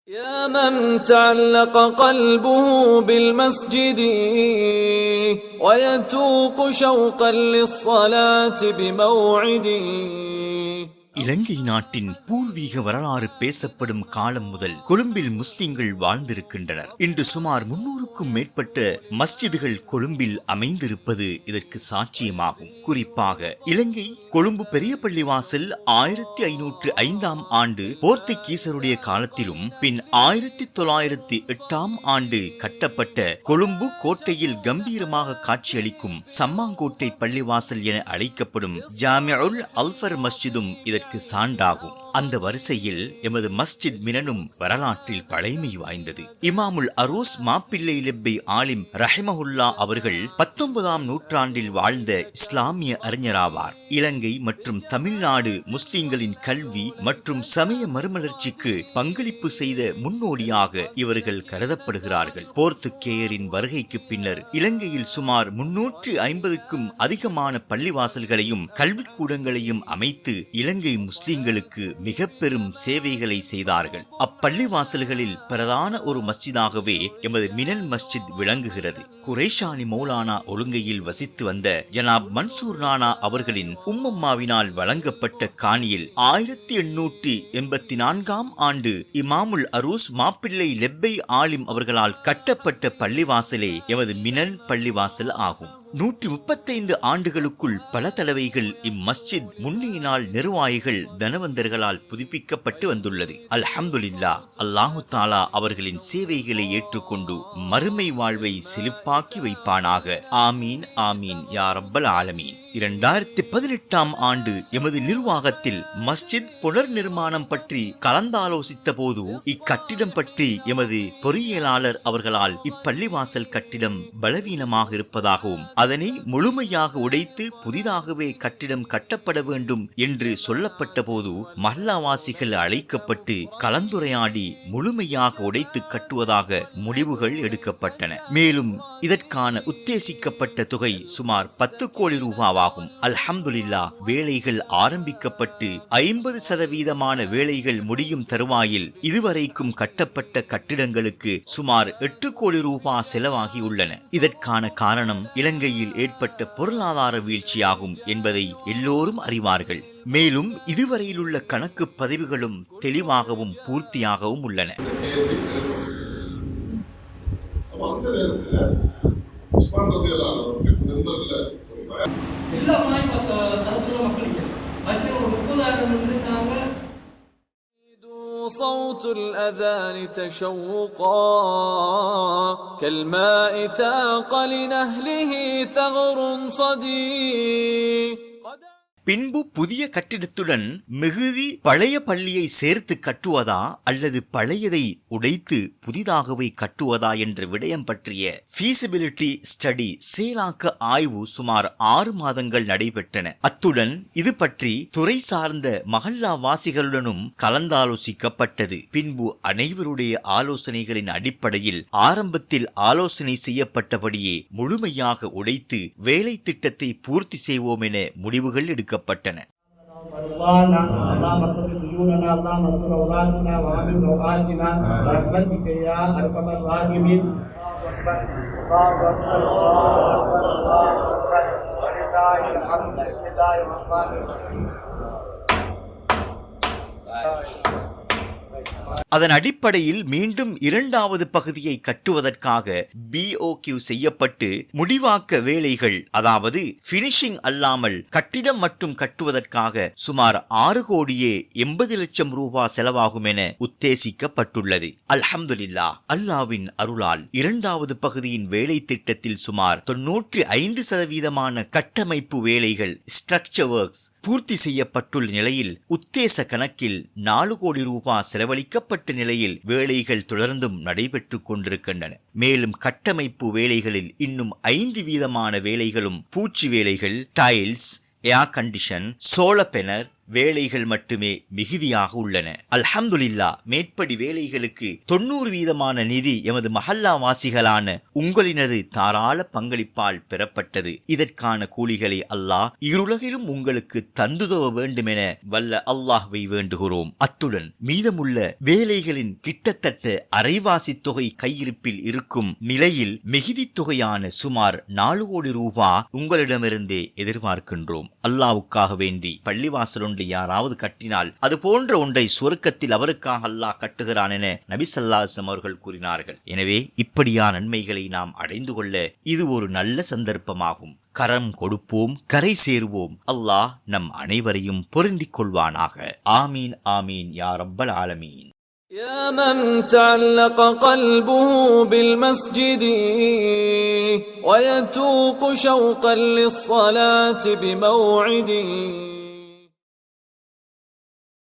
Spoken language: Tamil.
يا من تعلق قلبه بالمسجد ويتوق شوقا للصلاة بموعدي. இலங்கை நாட்டின் பூர்வீக வரலாறு பேசப்படும் காலம் முதல் கொழும்பில் முஸ்லிம்கள் வாழ்ந்திருக்கின்றனர். இன்று சுமார் 300க்கும் மேற்பட்ட மஸ்ஜிதுகள் கொழும்பில் அமைந்திருப்பது இதற்கு சாட்சியமாகும். குறிப்பாக இலங்கை கொழும்பு பெரிய பள்ளிவாசல் 1505ஆம் ஆண்டு போர்த்துகீசருடைய காலத்திலும் பின் 1908ஆம் ஆண்டு கட்டப்பட்ட கொழும்பு கோட்டையில் கம்பீரமாக காட்சியளிக்கும் சம்மாங்கோட்டை பள்ளிவாசல் என அழைக்கப்படும் ஜாமிஉல் அல்ஃபர் மஸ்ஜிதும் இதற்கு சான்றாகும். அந்த வரிசையில் எமது மஸ்ஜித் மினனும் வரலாற்றில் பழைமை வாய்ந்தது. இமாமுல் அரூஸ் மாப்பிள்ளை லெப்பை ஆலிம் ரஹிமஹுல்லா அவர்கள் 19ஆம் நூற்றாண்டில் வாழ்ந்த இஸ்லாமிய அறிஞராவார். இலங்கை மற்றும் தமிழ்நாடு முஸ்லிம்களின் கல்வி மற்றும் சமய மறுமலர்ச்சிக்கு பங்களிப்பு செய்த முன்னோடியாக இவர்கள் கருதப்படுகிறார்கள். போர்த்துகேயரின் வருகைக்கு பின்னர் இலங்கையில் சுமார் 350க்கும் அதிகமான பள்ளிவாசல்களையும் கல்விக்கூடங்களையும் அமைத்து இலங்கை முஸ்லிம்களுக்கு மிக பெரும் சேவைகளை செய்தார்கள். அப்பள்ளிவாசல்களில் பிரதான ஒரு மஸ்ஜிதாகவே எமது மினல் மஸ்ஜித் விளங்குகிறது. குரேஷானி மௌலானா ஒழுங்கையில் வசித்து வந்த ஜனாப் மன்சூர் நானா அவர்களின் உம்மம்மாவினால் வழங்கப்பட்ட காணியில் 1884ஆம் ஆண்டு இமாமுல் அரூஸ் மாப்பிள்ளை லெப்பை ஆலிம் அவர்களால் கட்டப்பட்ட பள்ளிவாசலே எமது மினல் பள்ளிவாசல் ஆகும். 135 ஆண்டுகளுக்குள் பல தடவைகள் இம்மஸ்ஜித் முன்னைய நாள் நிர்வாகிகள் தனவந்தர்களால் புதுப்பிக்கப்பட்டு வந்துள்ளது. அல்ஹம்துலில்லாஹ், அல்லாஹு தாலா அவர்களின் சேவைகளை ஏற்றுக்கொண்டு மறுமை வாழ்வை செழிப்பாக்கி வைப்பானாக. ஆமீன் ஆமீன் யா ரப்பல் ஆலமீன். 2018ஆம் ஆண்டு எமது நிர்வாகத்தில் மஸ்ஜித் புனர் நிர்மாணம் பற்றி கலந்தாலோசித்த போது இக்கட்டிடம் பற்றி எமது பொறியியலாளர் அவர்களால் இப்பள்ளிவாசல் கட்டிடம் பலவீனமாக இருப்பதாகவும் அதனை முழுமையாக உடைத்து புதிதாகவே கட்டிடம் கட்டப்பட வேண்டும் என்று சொல்லப்பட்ட போது மஹல்லாவாசிகள் அழைக்கப்பட்டு கலந்துரையாடி முழுமையாக உடைத்து கட்டுவதாக முடிவுகள் எடுக்கப்பட்டன. மேலும் இதற்கான உத்தேசிக்கப்பட்ட தொகை சுமார் 10 கோடி ரூபாவாகும். அல்ஹம்துலில்லாஹ், வேலைகள் ஆரம்பிக்கப்பட்டு 50% வேலைகள் முடியும் தருவாயில் இதுவரைக்கும் கட்டப்பட்ட கட்டிடங்களுக்கு சுமார் 8 கோடி ரூபாய் செலவாகி உள்ளன. இதற்கான காரணம் இலங்கையில் ஏற்பட்ட பொருளாதார வீழ்ச்சியாகும் என்பதை எல்லோரும் அறிவார்கள். மேலும் இதுவரையிலுள்ள கணக்கு பதிவுகளும் தெளிவாகவும் பூர்த்தியாகவும் உள்ளன. صوت الأذان تشوقا كالماء تاق لنهله ثغر صديق. பின்பு புதிய கட்டிடத்துடன் மிகுதி பழைய பள்ளியை சேர்த்து கட்டுவதா அல்லது பழையதை உடைத்து புதிதாகவே கட்டுவதா என்ற விடயம் பற்றிய ஃபீசிபிலிட்டி ஸ்டடி செயலாக்க ஆய்வு சுமார் 6 மாதங்கள் நடைபெற்றன. அத்துடன் இது பற்றி துறை சார்ந்த மஹல்லா வாசிகளுடனும் கலந்தாலோசிக்கப்பட்டது. பின்பு அனைவருடைய ஆலோசனைகளின் அடிப்படையில் ஆரம்பத்தில் ஆலோசனை செய்யப்பட்டபடியே முழுமையாக உடைத்து வேலை திட்டத்தை பூர்த்தி செய்வோம் என முடிவுகள் எடுக்கப்பட்டன. அதன் அடிப்படையில் மீண்டும் 2வது பகுதியை கட்டுவதற்காக BOQ செய்யப்பட்டு முடிவாக்க வேலைகள், அதாவது பினிஷிங் அல்லாமல் கட்டிடம் மட்டும் கட்டுவதற்காக சுமார் 6 கோடியே 80 லட்சம் ரூபாய் செலவாகும் என உத்தேசிக்கப்பட்டுள்ளது. அல்ஹம்துலில்லாஹ், அல்லாஹ்வின் அருளால் 2வது பகுதியின் வேலை திட்டத்தில் சுமார் 95% கட்டமைப்பு வேலைகள் ஸ்ட்ரக்சர் ஒர்க்ஸ் பூர்த்தி செய்யப்பட்டுள்ள நிலையில் உத்தேச கணக்கில் 4 கோடி ரூபாய் செலவழிக்கப்பட்ட நிலையில் வேலைகள் தொடர்ந்தும் நடைபெற்றுக் கொண்டிருக்கின்றன. மேலும் கட்டமைப்பு வேலைகளில் இன்னும் 5% வேலைகளும் பூச்சி வேலைகள், tiles, air condition, solar panel, வேலைகள் மட்டுமே மிகுதியாக உள்ளன. அல்ஹம்துலில்லாஹ், மேற்படி வேலைகளுக்கு 90% நிதி எமது மஹல்லா வாசிகளான உங்களினது தாராள பங்களிப்பால் பெறப்பட்டது. இதற்கான கூலிகளை அல்லாஹ் இருலகிலும் உங்களுக்கு தந்துதவ வேண்டும் என வல்ல அல்லாஹ்வை வேண்டுகிறோம். அத்துடன் மீதமுள்ள வேலைகளின் கிட்டத்தட்ட அரைவாசி தொகை கையிருப்பில் இருக்கும் நிலையில் மிகுதி தொகையான சுமார் 4 கோடி ரூபாய் உங்களிடமிருந்தே எதிர்பார்க்கின்றோம். அல்லாஹ்வுக்காக வேண்டி பள்ளிவாசல் ஒன்று யாராவது கட்டினால் அது போன்ற ஒன்றை சுவர்க்கத்தில் அவருக்காக அல்லாஹ் கட்டுகிறான் என நபி ஸல்லல்லாஹு அலைஹி வஸல்லம் அவர்கள் கூறினார்கள். எனவே இப்படியான நன்மைகளை நாம் அடைந்து கொள்ள இது ஒரு நல்ல சந்தர்ப்பமாகும். கரம் கொடுப்போம், கரை சேருவோம். அல்லாஹ் நம் அனைவரையும் பொருந்திக் கொள்வானாக. ஆமீன் ஆமீன் யா ரப்பல் ஆலமீன். يا من تعلق قلبه بالمسجد ويتوق شوقا للصلاة بموعد